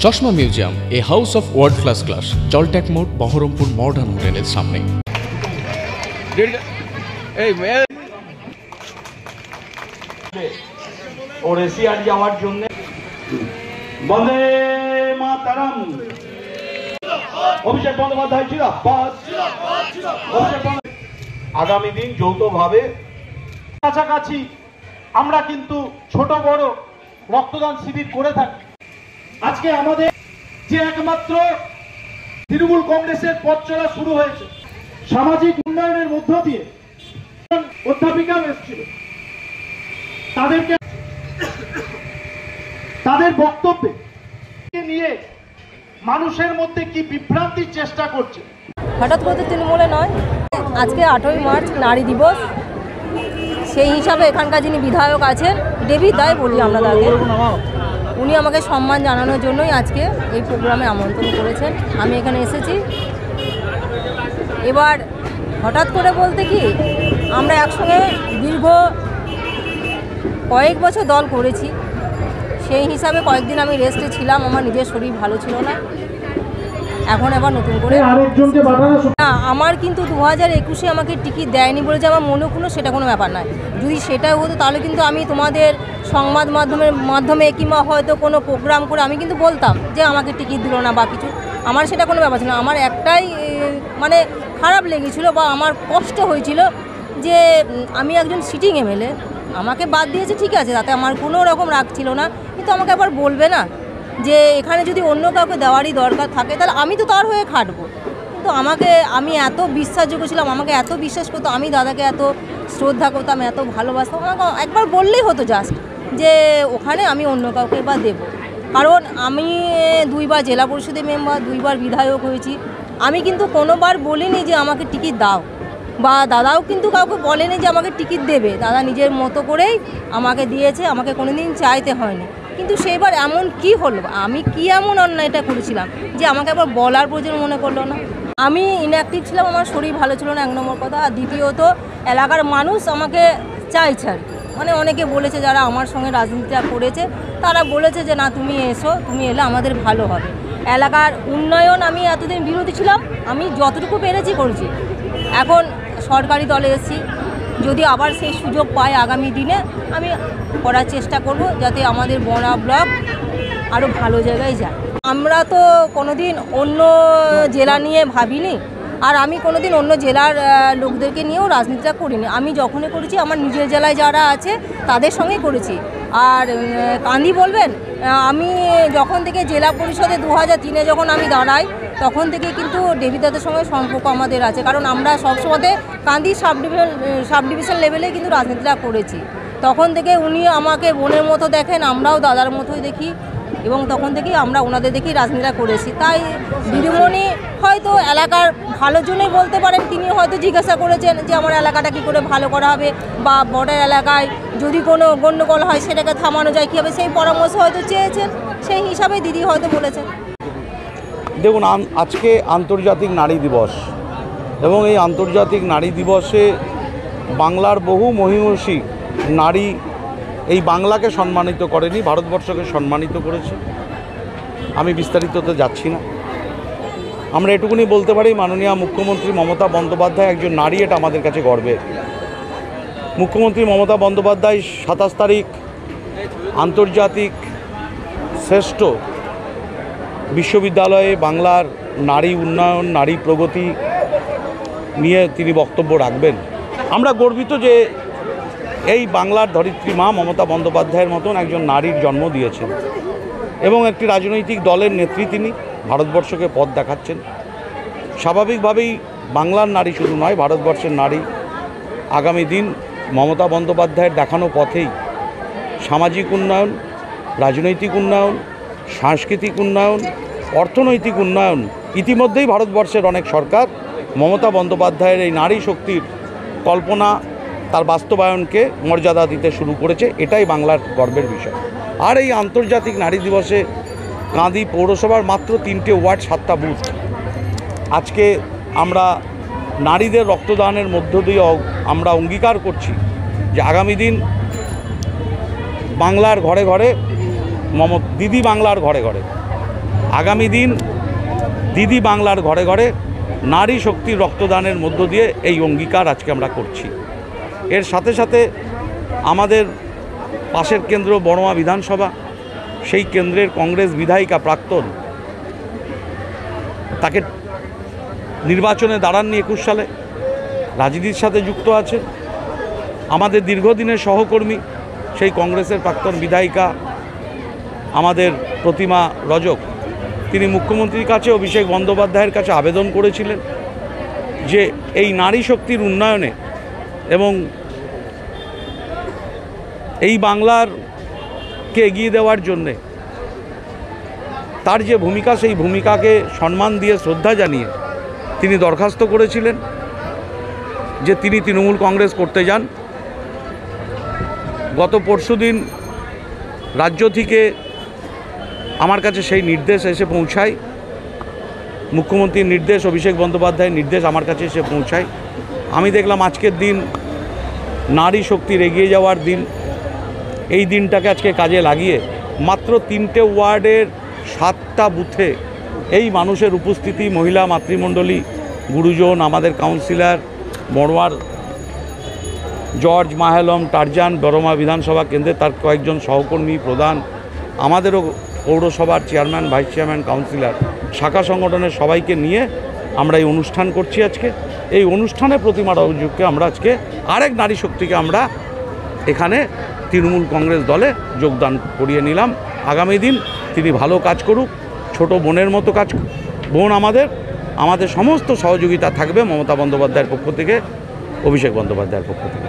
চশমা museum, a house of world class, জলট্যাক মোড়, বহরমপুর মডার্ন হোটেলের সামনে। ওর এশিয়ার যাওয়ার জন্য বন্দে মাতরম। অভিষেক বন্দ্যোপাধ্যায় জিন্দাবাদ। আগামী দিন যৌথভাবে কাছাকাছি আমরা কিন্তু ছোট বড় রক্তদান শিবির করে থাকি। আজকে আমাদের যে একমাত্র তৃণমূল কংগ্রেসের পথ চলা শুরু হয়েছে সামাজিক উন্নয়নের মধ্য দিয়ে, অধ্যাপিকা এসেছিল, তাদেরকে তাদের বক্তব্যে নিয়ে মানুষের মধ্যে কি বিভ্রান্তির চেষ্টা করছে। হঠাৎ করে তৃণমূলে নয়, আজকে 8ই মার্চ নারী দিবস, সেই হিসাবে এখানকার যিনি বিধায়ক আছেন, দেবী তাই বলি আমরা তাকে, উনি আমাকে সম্মান জানানোর জন্যই আজকে এই প্রোগ্রামে আমন্ত্রণ করেছেন। আমি এখানে এসেছি। এবার হঠাৎ করে বলতে কি, আমরা একসঙ্গে দীর্ঘ কয়েক বছর দল করেছি, সেই হিসাবে কয়েকদিন আমি রেস্টে ছিলাম, আমার নিজের শরীর ভালো ছিল না। এখন আবার নতুন করে না, আমার কিন্তু 2021-এ আমাকে টিকিট দেয়নি বলে যে আমার মনে কোনো সেটা কোনো ব্যাপার নয়। যদি সেটাই হতো তাহলে কিন্তু আমি তোমাদের সংবাদ মাধ্যমে কিংবা হয়তো কোনো প্রোগ্রাম করে আমি কিন্তু বলতাম যে আমাকে টিকিট দিল না বা কিছু। আমার সেটা কোনো ব্যাপার ছিল না। আমার একটাই মানে খারাপ লেগেছিল বা আমার কষ্ট হয়েছিল যে আমি একজন সিটিং এমএলএ, আমাকে বাদ দিয়েছে, ঠিক আছে, তাতে আমার কোনো রকম রাগ ছিল না, কিন্তু আমাকে আবার বলবে না যে এখানে যদি অন্য কাউকে দেওয়ারই দরকার থাকে তাহলে আমি তো তার হয়ে খাটবো। কিন্তু আমি এত বিশ্বাসযোগ্য ছিলাম, আমাকে এত বিশ্বাস করতো, আমি দাদাকে এত শ্রদ্ধা করতাম, এত ভালোবাসতাম, আমাকে একবার বললেই হতো জাস্ট যে ওখানে আমি অন্য কাউকে বা দেবো। কারণ আমি 2বার জেলা পরিষদের মেম্বার, 2বার বিধায়ক হয়েছি। আমি কিন্তু কোনোবার বলিনি যে আমাকে টিকিট দাও, বা দাদাও কিন্তু কাউকে বলেনি যে আমাকে টিকিট দেবে। দাদা নিজের মতো করেই আমাকে দিয়েছে, আমাকে কোনোদিন চাইতে হয়নি। কিন্তু সেবার এমন কি হলো, আমি কি এমন অন্যায়টা করেছিলাম যে আমাকে আবার বলার প্রয়োজন মনে করলো না। আমি ইনঅ্যাক্টিভ ছিলাম, আমার শরীর ভালো ছিল না, 1 নম্বর কথা। আর দ্বিতীয়ত এলাকার মানুষ আমাকে চাইছে আর কি, মানে অনেকে বলেছে যারা আমার সঙ্গে রাজনীতিটা করেছে, তারা বলেছে যে না তুমি এসো, তুমি এলে আমাদের ভালো হবে। এলাকার উন্নয়ন আমি এতদিন বিরোধী ছিলাম, আমি যতটুকু পেরেছি করেছি। এখন সরকারি দলে এসেছি, যদি আবার সেই সুযোগ পাই আগামী দিনে আমি করার চেষ্টা করব যাতে আমাদের বড়া ব্লক আরও ভালো জায়গায় যায়। আমরা তো কোনোদিন অন্য জেলা নিয়ে ভাবিনি, আর আমি কোনোদিন অন্য জেলার লোকদেরকে নিয়েও রাজনীতিটা করিনি। আমি যখনই করেছি আমার নিজের জেলায় যারা আছে তাদের সঙ্গেই করেছি। আর কান্দি বলবেন, আমি যখন থেকে জেলা পরিষদে 2003-এ যখন আমি দাঁড়াই তখন থেকে কিন্তু দেবীদাদের সঙ্গে সম্পর্ক আমাদের আছে, কারণ আমরা সবসময় কান্দি সাব ডিভিশন লেভেলে কিন্তু রাজনীতিটা করেছি। তখন থেকে উনি আমাকে বোনের মতো দেখেন, আমরাও দাদার মতোই দেখি, এবং তখন থেকেই আমরা ওনাদের দেখেই রাজনীতিটা করেছি। তাই দিদিমণি হয়তো এলাকার ভালোর জন্যই বলতে পারেন, তিনি হয়তো জিজ্ঞাসা করেছেন যে আমার এলাকাটা কী করে ভালো করা হবে, বা বর্ডার এলাকায় যদি কোনো গণ্ডগোল হয় সেটাকে থামানো যায় কীভাবে, সেই পরামর্শ হয়তো চেয়েছেন, সেই হিসাবে দিদি হয়তো বলেছেন। দেখুন, আজকে আন্তর্জাতিক নারী দিবস, এবং এই আন্তর্জাতিক নারী দিবসে বাংলার বহু মহিষী নারী এই বাংলাকে সম্মানিত করেনি, ভারতবর্ষকে সম্মানিত করেছে। আমি বিস্তারিততে যাচ্ছি না। আমরা এটুকুনি বলতে পারি, মাননীয় মুখ্যমন্ত্রী মমতা বন্দ্যোপাধ্যায় একজন নারী, এটা আমাদের কাছে গর্বের। মুখ্যমন্ত্রী মমতা বন্দ্যোপাধ্যায় 27 তারিখ আন্তর্জাতিক শ্রেষ্ঠ বিশ্ববিদ্যালয়ে বাংলার নারী উন্নয়ন, নারী প্রগতি নিয়ে তিনি বক্তব্য রাখবেন। আমরা গর্বিত যে এই বাংলার ধরিত্রী মা মমতা বন্দ্যোপাধ্যায়ের মতন একজন নারীর জন্ম দিয়েছেন, এবং একটি রাজনৈতিক দলের নেত্রী তিনি ভারতবর্ষকে পথ দেখাচ্ছেন। স্বাভাবিকভাবেই বাংলার নারী শুধু নয়, ভারতবর্ষের নারী আগামী দিন মমতা বন্দ্যোপাধ্যায়ের দেখানো পথেই সামাজিক উন্নয়ন, রাজনৈতিক উন্নয়ন, সাংস্কৃতিক উন্নয়ন, অর্থনৈতিক উন্নয়ন, ইতিমধ্যেই ভারতবর্ষের অনেক সরকার মমতা বন্দ্যোপাধ্যায়ের এই নারী শক্তির কল্পনা, তার বাস্তবায়নকে মর্যাদা দিতে শুরু করেছে। এটাই বাংলার গর্বের বিষয়। আর এই আন্তর্জাতিক নারী দিবসে কাঁদি পৌরসভার মাত্র 3টে ওয়ার্ড, 7টা বুথ, আজকে আমরা নারীদের রক্তদানের মধ্য দিয়ে আমরা অঙ্গীকার করছি যে আগামী দিন বাংলার ঘরে ঘরে দিদি বাংলার ঘরে ঘরে আগামী দিন দিদি বাংলার ঘরে ঘরে নারী শক্তি রক্তদানের মধ্য দিয়ে এই অঙ্গীকার আজকে আমরা করছি। এর সাথে সাথে আমাদের পাশের কেন্দ্র বড়মা বিধানসভা, সেই কেন্দ্রের কংগ্রেস বিধায়িকা প্রাক্তন, তাকে নির্বাচনে দাঁড়াননি 21 সালে, রাজনীতির সাথে যুক্ত আছে। আমাদের দীর্ঘদিনের সহকর্মী সেই কংগ্রেসের প্রাক্তন বিধায়িকা আমাদের প্রতিমা রজক, তিনি মুখ্যমন্ত্রীর কাছে অভিষেক বন্দ্যোপাধ্যায়ের কাছে আবেদন করেছিলেন যে এই নারী শক্তির উন্নয়নে এবং এই বাংলারকে এগিয়ে দেওয়ার জন্যে তার যে ভূমিকা, সেই ভূমিকাকে সম্মান দিয়ে শ্রদ্ধা জানিয়ে তিনি দরখাস্ত করেছিলেন যে তিনি তৃণমূল কংগ্রেস করতে যান। গত পরশুদিন রাজ্য থেকে আমার কাছে সেই নির্দেশ এসে পৌঁছায়, মুখ্যমন্ত্রীর নির্দেশ, অভিষেক বন্দ্যোপাধ্যায়ের নির্দেশ আমার কাছে এসে পৌঁছায়। আমি দেখলাম আজকের দিন নারী শক্তির এগিয়ে যাওয়ার দিন। এই দিনটাকে আজকে কাজে লাগিয়ে মাত্র 3টে ওয়ার্ডের 7টা বুথে এই মানুষের উপস্থিতি, মহিলা মাতৃমণ্ডলী, গুরুজন, আমাদের কাউন্সিলর, বড়োয়ার জর্জ, মাহেলম, টারজান, বড়মা বিধানসভা কেন্দ্রে তার কয়েকজন সহকর্মী, প্রধান, আমাদেরও পৌরসভার চেয়ারম্যান, ভাইস চেয়ারম্যান, কাউন্সিলর, শাখা সংগঠনের সবাইকে নিয়ে আমরা এই অনুষ্ঠান করছি আজকে। এই অনুষ্ঠানে প্রতিমা রজককে আমরা আজকে আরেক নারী শক্তিকে আমরা এখানে তৃণমূল কংগ্রেস দলে যোগদান করিয়ে নিলাম। আগামী দিন তিনি ভালো কাজ করুক, ছোট বোনের মতো কাজ, বোন আমাদের সমস্ত সহযোগিতা থাকবে মমতা বন্দ্যোপাধ্যায়ের পক্ষ থেকে, অভিষেক বন্দ্যোপাধ্যায়ের পক্ষ থেকে।